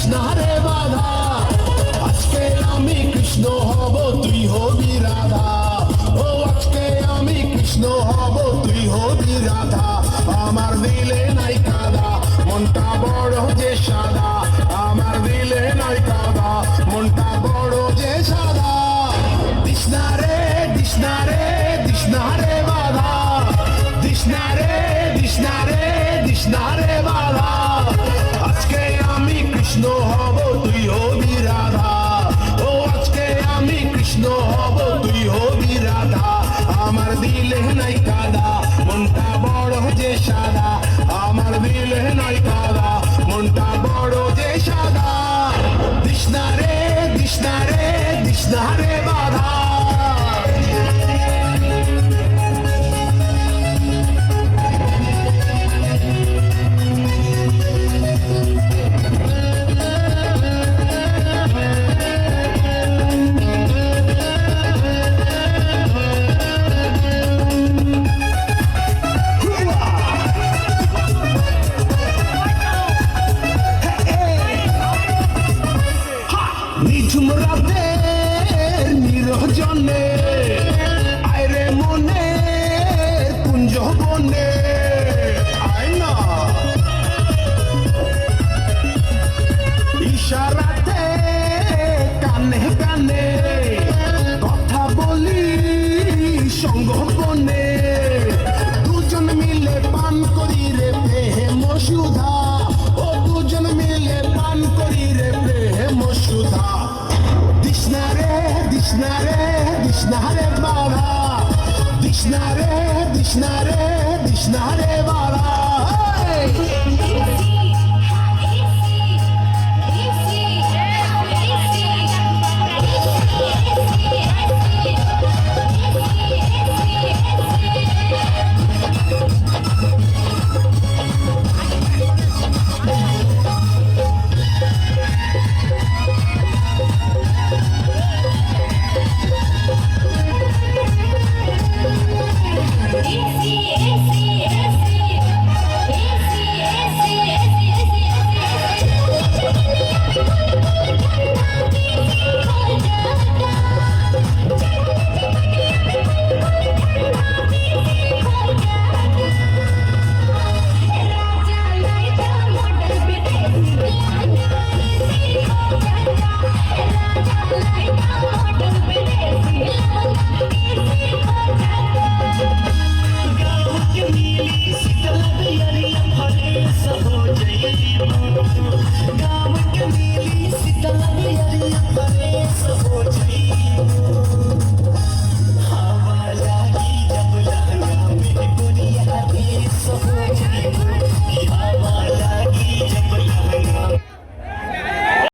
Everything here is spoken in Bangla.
তৃষ্ণারে বাধা আজকে আমি কৃষ্ণ হব তুই হবি রাধা ও আজকে আমি কৃষ্ণ হব তুই হবি রাধা আমার দিলে নাই কাদা মনটা বড় যে সাদা আমার দিলে নাই কাদা মনটা বড় যে সাদা তৃষ্ণারে তৃষ্ণারে তৃষ্ণারে বাধা তৃষ্ণারে তৃষ্ণারে তৃষ্ণারে বাধা আজকে আমি কৃষ্ণ হব তুই হবি রাধা ও আজকে আমি কৃষ্ণ হব তুই হবি রাধা আমার দিলে নাই কাদা মনটা বড় যে সাদা আমার দিলে নাই কাদা মনটা বড় যে সাদা তৃষ্ণারে তৃষ্ণারে তৃষ্ণারে বাধা নিঝুম রাতের নিরজনে আয়রে মনে কুঞ্জ বনে আয় না ইশারাতে কানে কানে কথা বলি সঙ্গ বনে দুজন মিলে পান করি রে প্রেম সুধা ও দুজন মিলে পান করি রে প্রেম সুধা তৃষ্ণারে তৃষ্ণারে তৃষ্ণারে বাধা তৃষ্ণারে তৃষ্ণারে তৃষ্ণারে